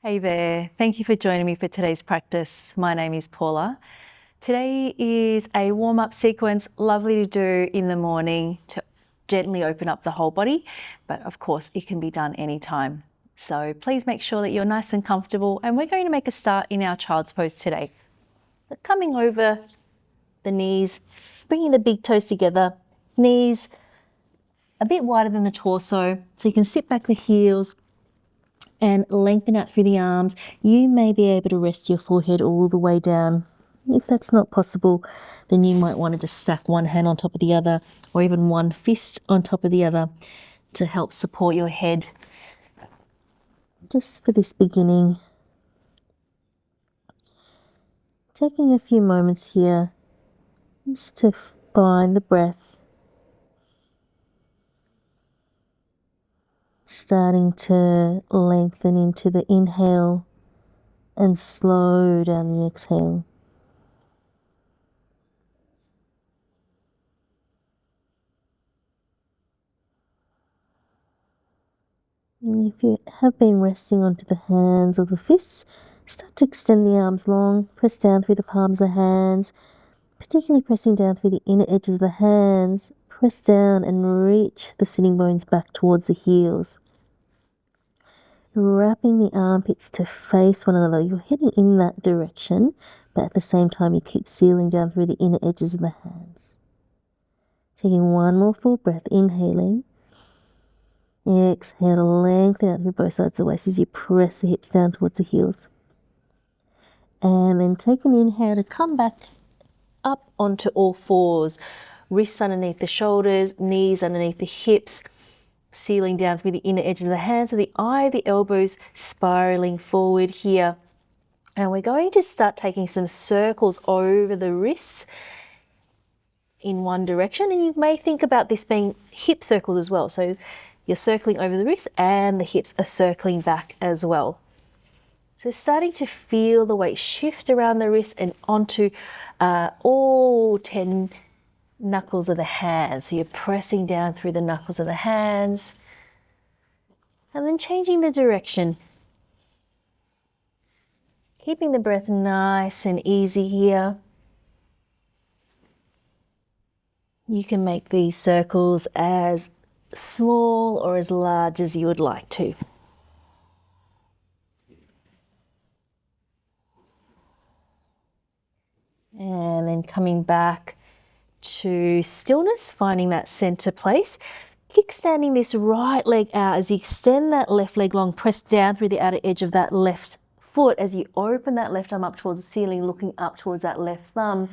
Hey there, thank you for joining me for today's practice. My name is Paula. Today is a warm-up sequence, lovely to do in the morning to gently open up the whole body, but of course it can be done anytime. So please make sure that you're nice and comfortable, and we're going to make a start in our child's pose today. So coming over the knees, bringing the big toes together, knees a bit wider than the torso, so you can sit back the heels and lengthen out through the arms. You may be able to rest your forehead all the way down. If that's not possible, then you might want to just stack one hand on top of the other, or even one fist on top of the other to help support your head. Just for this beginning, taking a few moments here just to find the breath. Starting to lengthen into the inhale and slow down the exhale. And if you have been resting onto the hands or the fists, start to extend the arms long, press down through the palms of the hands, particularly pressing down through the inner edges of the hands. Press down and reach the sitting bones back towards the heels. Wrapping the armpits to face one another. You're heading in that direction, but at the same time you keep sealing down through the inner edges of the hands. Taking one more full breath, inhaling. Exhale, lengthen out through both sides of the waist as you press the hips down towards the heels. And then take an inhale to come back up onto all fours. Wrists underneath the shoulders, knees underneath the hips, sealing down through the inner edges of the hands, so the eye of the elbows spiraling forward here. And we're going to start taking some circles over the wrists in one direction, and you may think about this being hip circles as well. So you're circling over the wrists and the hips are circling back as well. So starting to feel the weight shift around the wrists and onto all 10 knuckles of the hands. So you're pressing down through the knuckles of the hands and then changing the direction. Keeping the breath nice and easy here. You can make these circles as small or as large as you would like to. And then coming back to stillness, finding that center place. Kickstanding this right leg out as you extend that left leg long, press down through the outer edge of that left foot as you open that left arm up towards the ceiling, looking up towards that left thumb,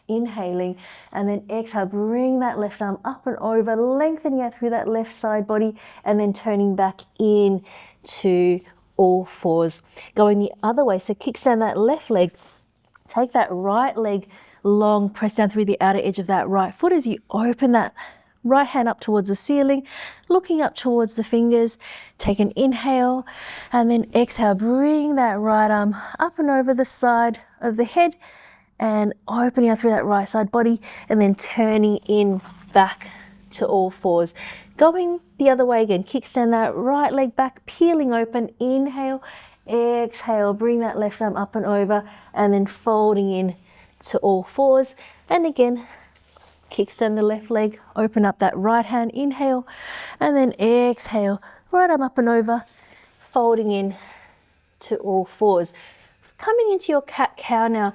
inhaling, and then exhale, bring that left arm up and over, lengthening out through that left side body, and then turning back in to all fours. Going the other way, so kickstand that left leg, take that right leg long, press down through the outer edge of that right foot as you open that right hand up towards the ceiling, looking up towards the fingers. Take an inhale and then exhale, bring that right arm up and over the side of the head and opening out through that right side body and then turning in back to all fours. Going the other way again, kickstand that right leg back, peeling open, inhale, exhale, bring that left arm up and over and then folding in to all fours. And again, kickstand the left leg, open up that right hand, inhale, and then exhale, right arm up and over, folding in to all fours. Coming into your cat-cow now,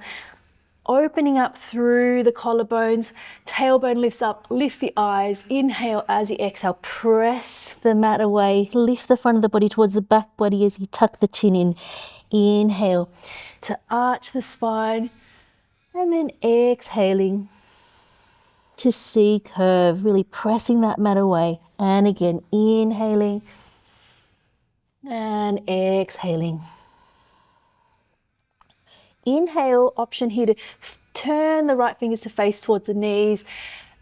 opening up through the collarbones, tailbone lifts up, lift the eyes, inhale as you exhale, press the mat away, lift the front of the body towards the back body as you tuck the chin in, inhale to arch the spine, and then exhaling to C curve, really pressing that mat away. And again, inhaling and exhaling. Inhale, option here to turn the right fingers to face towards the knees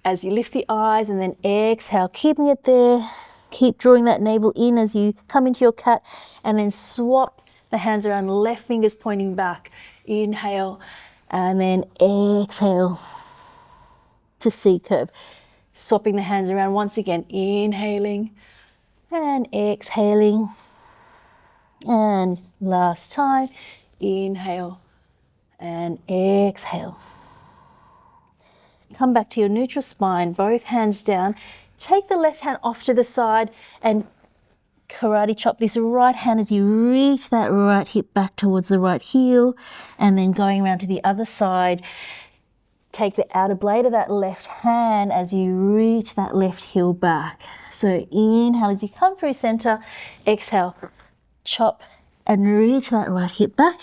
as you lift the eyes, and then exhale, keeping it there. Keep drawing that navel in as you come into your cat, and then swap the hands around, left fingers pointing back. Inhale, and then exhale to C curve. Swapping the hands around once again, inhaling and exhaling. And last time, inhale and exhale. Come back to your neutral spine, both hands down. Take the left hand off to the side and karate chop this right hand as you reach that right hip back towards the right heel, and then going around to the other side. Take the outer blade of that left hand as you reach that left heel back. So inhale as you come through center, exhale, chop and reach that right hip back.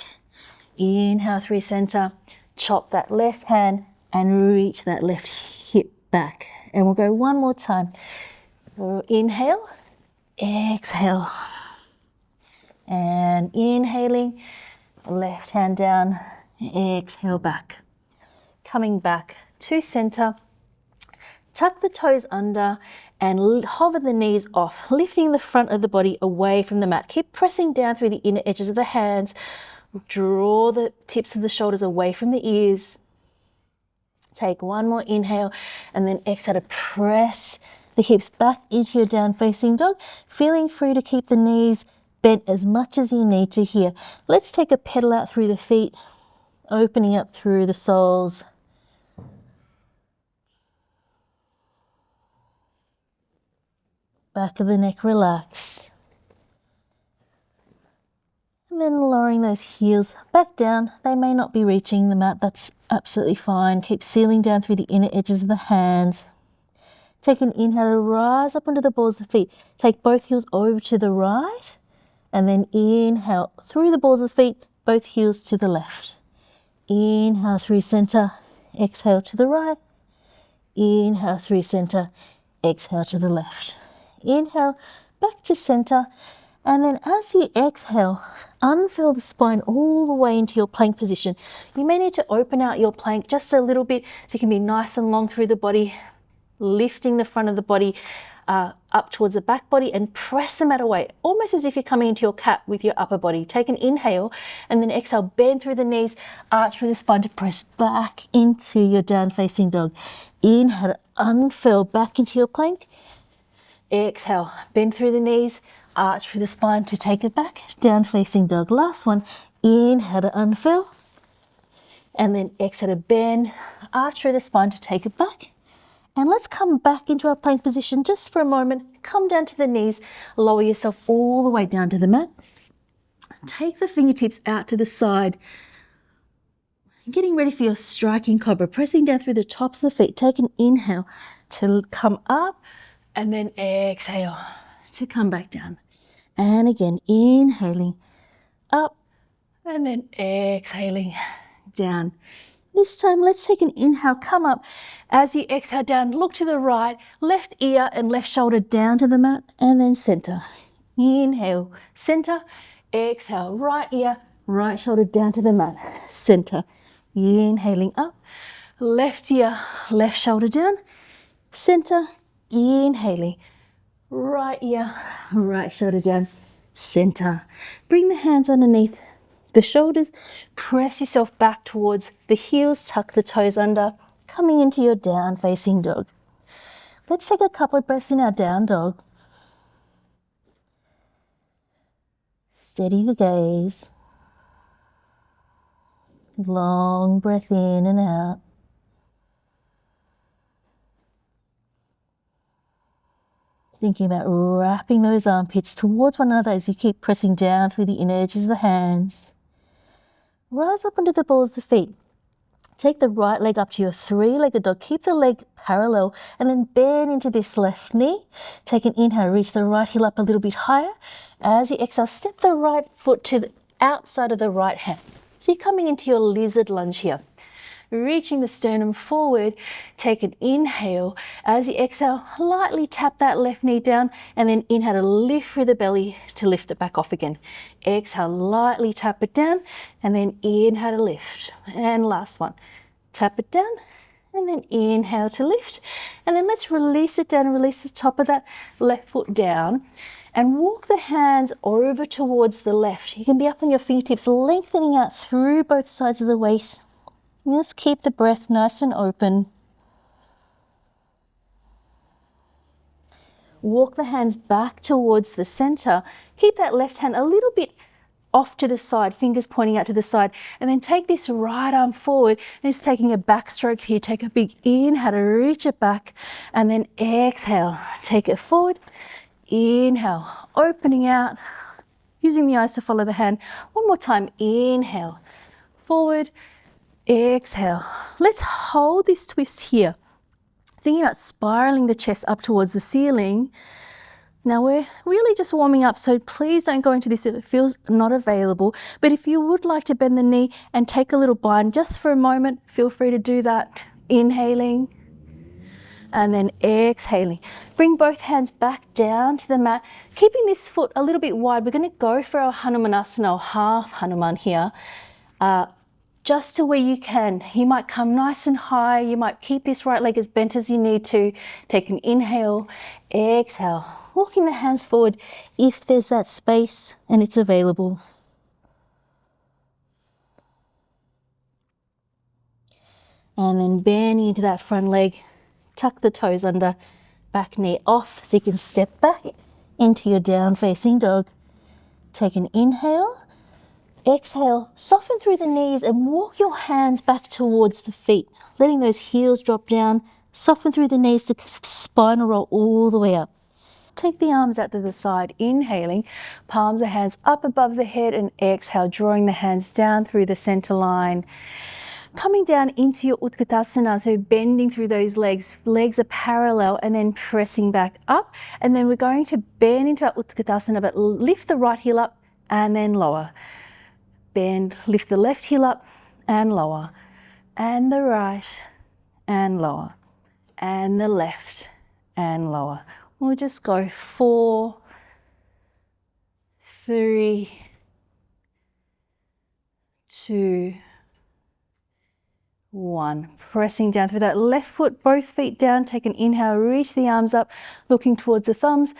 Inhale through center, chop that left hand and reach that left hip back. And we'll go one more time. Inhale, exhale. And inhaling, left hand down, exhale back. Coming back to center, tuck the toes under and hover the knees off, lifting the front of the body away from the mat. Keep pressing down through the inner edges of the hands. Draw the tips of the shoulders away from the ears. Take one more inhale and then exhale to press the hips back into your down facing dog, feeling free to keep the knees bent as much as you need to here. Let's take a pedal out through the feet, opening up through the soles. Back of the neck relaxed. And then lowering those heels back down. They may not be reaching the mat, that's absolutely fine. Keep sealing down through the inner edges of the hands. Take an inhale to rise up onto the balls of the feet. Take both heels over to the right, and then inhale through the balls of the feet, both heels to the left. Inhale through center, exhale to the right. Inhale through center, exhale to the left. Inhale back to center, and then as you exhale, unfurl the spine all the way into your plank position. You may need to open out your plank just a little bit so you can be nice and long through the body, lifting the front of the body up towards the back body and press the mat away, almost as if you're coming into your cat with your upper body. Take an inhale and then exhale, bend through the knees, arch through the spine to press back into your down facing dog. Inhale, unfurl back into your plank. Exhale, bend through the knees, arch through the spine to take it back, down facing dog. Last one, inhale to unfurl, and then exhale to bend, arch through the spine to take it back. And let's come back into our plank position just for a moment. Come down to the knees, lower yourself all the way down to the mat. Take the fingertips out to the side, getting ready for your striking cobra, pressing down through the tops of the feet. Take an inhale to come up, and then exhale to come back down. And again, inhaling up and then exhaling down. This time, let's take an inhale, come up. As you exhale down, look to the right, left ear and left shoulder down to the mat, and then center. Inhale, center, exhale, right ear, right shoulder down to the mat, center. Inhaling up, left ear, left shoulder down, center. Inhaling, right ear, right shoulder down, center. Bring the hands underneath the shoulders, press yourself back towards the heels, tuck the toes under, coming into your down facing dog. Let's take a couple of breaths in our down dog. Steady the gaze. Long breath in and out. Thinking about wrapping those armpits towards one another as you keep pressing down through the inner edges of the hands. Rise up onto the balls of the feet. Take the right leg up to your three-legged dog. Keep the leg parallel and then bend into this left knee. Take an inhale, reach the right heel up a little bit higher. As you exhale, step the right foot to the outside of the right hand. So you're coming into your lizard lunge here. Reaching the sternum forward, take an inhale. As you exhale, lightly tap that left knee down and then inhale to lift through the belly to lift it back off again. Exhale, lightly tap it down and then inhale to lift. And last one, tap it down and then inhale to lift. And then let's release it down and release the top of that left foot down and walk the hands over towards the left. You can be up on your fingertips, lengthening out through both sides of the waist. Just keep the breath nice and open. Walk the hands back towards the center. Keep that left hand a little bit off to the side, fingers pointing out to the side, and then take this right arm forward, and it's taking a backstroke here. Take a big inhale to reach it back, and then exhale, take it forward, inhale, opening out, using the eyes to follow the hand. One more time, inhale, forward, exhale. Let's hold this twist here. Thinking about spiraling the chest up towards the ceiling. Now we're really just warming up, so please don't go into this if it feels not available. But if you would like to bend the knee and take a little bind just for a moment, feel free to do that. Inhaling and then exhaling. Bring both hands back down to the mat, keeping this foot a little bit wide. We're going to go for our Hanumanasana, or half Hanuman here. Just to where you can. You might come nice and high. You might keep this right leg as bent as you need to. Take an inhale, exhale. Walking the hands forward if there's that space and it's available. And then bending into that front leg. Tuck the toes under, back knee off so you can step back into your down facing dog. Take an inhale. Exhale, soften through the knees and walk your hands back towards the feet, letting those heels drop down. Soften through the knees to spinal roll all the way up. Take the arms out to the side, inhaling, palms of hands up above the head, and exhale, drawing the hands down through the center line. Coming down into your Utkatasana, so bending through those legs. Legs are parallel and then pressing back up. And then we're going to bend into our Utkatasana, but lift the right heel up and then lower. Bend, lift the left heel up and lower, and the right and lower, and the left and lower. We'll just go 4, 3, 2, 1. Pressing down through that left foot, both feet down. Take an inhale, reach the arms up, looking towards the thumbs.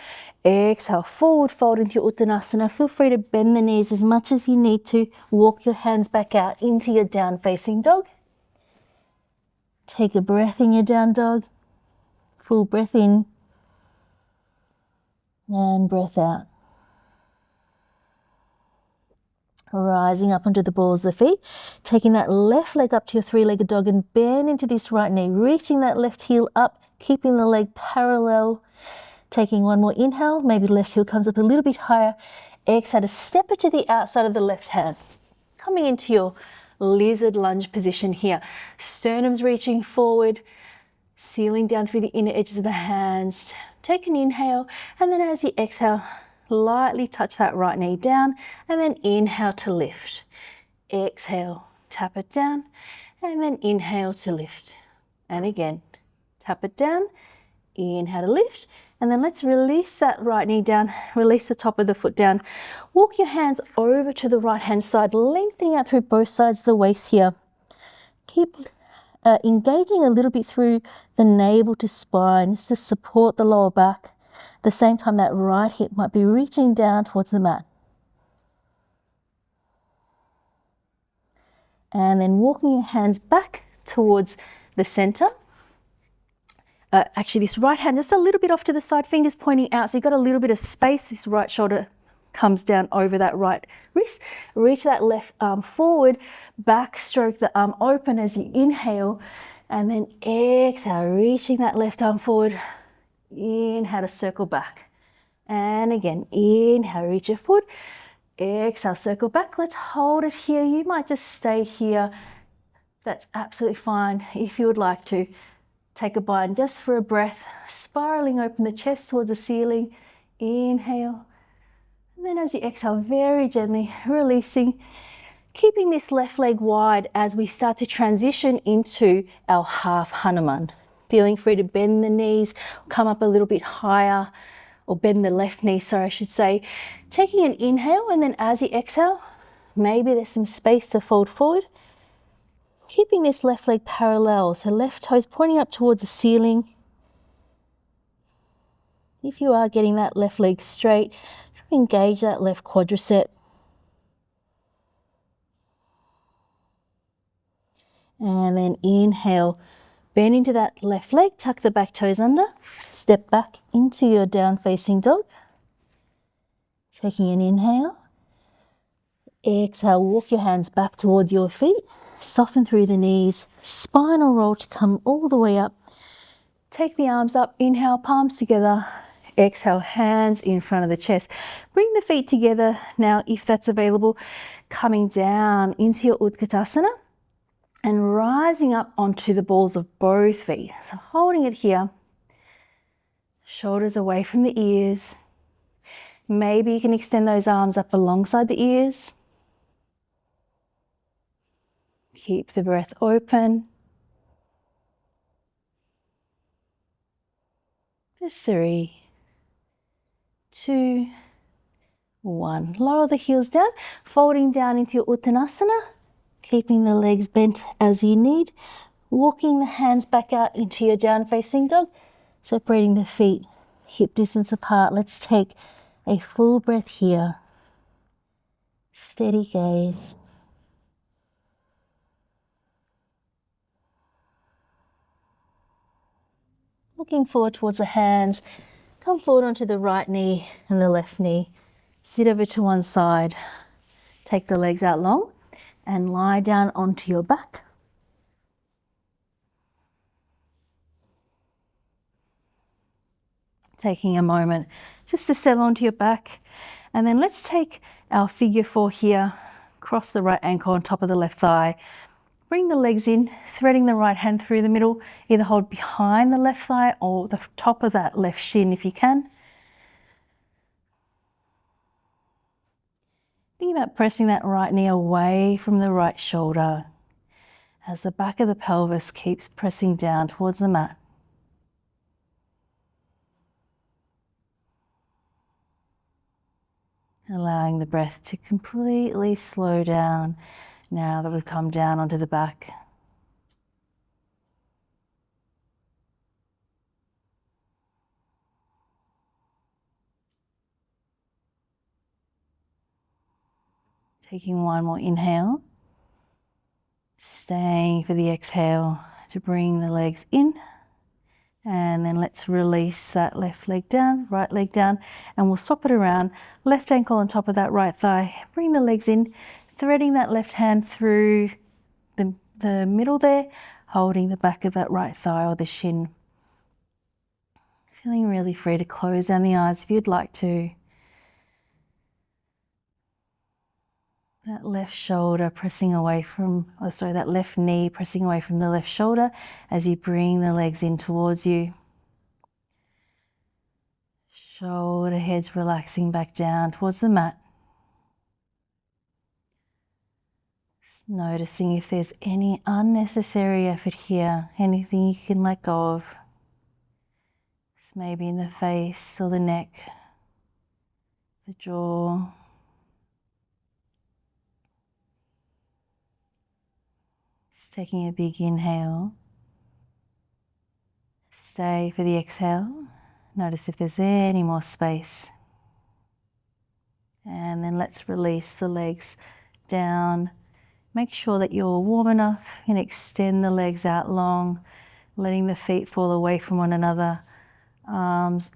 Exhale, forward fold into your Uttanasana. Feel free to bend the knees as much as you need to. Walk your hands back out into your down facing dog. Take a breath in your down dog. Full breath in and breath out. Rising up onto the balls of the feet, taking that left leg up to your three-legged dog and bend into this right knee, reaching that left heel up, keeping the leg parallel. Taking one more inhale, maybe the left heel comes up a little bit higher. Exhale to step it to the outside of the left hand. Coming into your lizard lunge position here. Sternum's reaching forward, sealing down through the inner edges of the hands. Take an inhale, and then as you exhale, lightly touch that right knee down, and then inhale to lift. Exhale, tap it down, and then inhale to lift. And again, tap it down, inhale to lift, and then let's release that right knee down, release the top of the foot down. Walk your hands over to the right hand side, lengthening out through both sides of the waist here. Keep engaging a little bit through the navel to spine, just to support the lower back. At the same time, that right hip might be reaching down towards the mat. And then walking your hands back towards the center. Actually, this right hand just a little bit off to the side, fingers pointing out, so you've got a little bit of space. This right shoulder comes down over that right wrist. Reach that left arm forward, backstroke the arm open as you inhale, and then exhale, reaching that left arm forward. Inhale to circle back. And again, inhale, reach your foot. Exhale, circle back. Let's hold it here. You might just stay here. That's absolutely fine if you would like to. Take a bind just for a breath, spiraling open the chest towards the ceiling. Inhale. And then as you exhale, very gently releasing, keeping this left leg wide as we start to transition into our half Hanuman. Feeling free to bend the knees, come up a little bit higher, or bend the left knee, sorry, I should say. Taking an inhale, and then as you exhale, maybe there's some space to fold forward. Keeping this left leg parallel, so left toes pointing up towards the ceiling. If you are getting that left leg straight, engage that left quadricep. And then inhale, bend into that left leg, tuck the back toes under, step back into your down facing dog. Taking an inhale. Exhale, walk your hands back towards your feet. Soften through the knees. Spinal roll to come all the way up. Take the arms up. Inhale, palms together. Exhale, hands in front of the chest. Bring the feet together now, if that's available. Coming down into your Utkatasana and rising up onto the balls of both feet. So holding it here. Shoulders away from the ears. Maybe you can extend those arms up alongside the ears. Keep the breath open. For 3, 2, 1. Lower the heels down, folding down into your Uttanasana, keeping the legs bent as you need. Walking the hands back out into your down facing dog, separating the feet hip distance apart. Let's take a full breath here. Steady gaze. Looking forward towards the hands. Come forward onto the right knee and the left knee. Sit over to one side. Take the legs out long and lie down onto your back. Taking a moment just to settle onto your back. And then let's take our figure 4 here. Cross the right ankle on top of the left thigh. Bring the legs in, threading the right hand through the middle. Either hold behind the left thigh or the top of that left shin if you can. Think about pressing that right knee away from the right shoulder as the back of the pelvis keeps pressing down towards the mat. Allowing the breath to completely slow down now that we've come down onto the back. Taking one more inhale. Staying for the exhale to bring the legs in. And then let's release that left leg down, right leg down, and we'll swap it around. Left ankle on top of that right thigh. Bring the legs in, threading that left hand through the middle there, holding the back of that right thigh or the shin. Feeling really free to close down the eyes if you'd like to. That left shoulder pressing away from, that left knee pressing away from the left shoulder as you bring the legs in towards you. Shoulder heads relaxing back down towards the mat. Just noticing if there's any unnecessary effort here, anything you can let go of. Just maybe in the face or the neck, the jaw. Just taking a big inhale. Stay for the exhale. Notice if there's any more space. And then let's release the legs down. Make sure that you're warm enough and extend the legs out long, letting the feet fall away from one another. Arms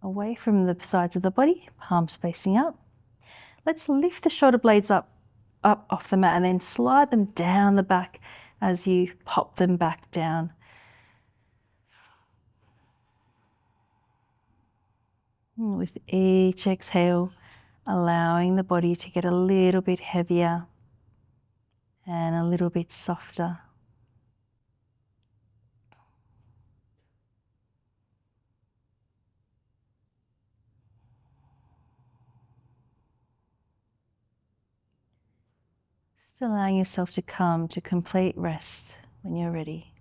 away from the sides of the body, palms facing up. Let's lift the shoulder blades up off the mat and then slide them down the back as you pop them back down. With each exhale, allowing the body to get a little bit heavier and a little bit softer. Just allowing yourself to come to complete rest when you're ready.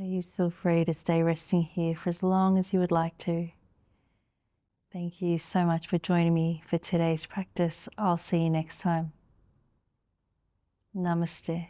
Please feel free to stay resting here for as long as you would like to. Thank you so much for joining me for today's practice. I'll see you next time. Namaste.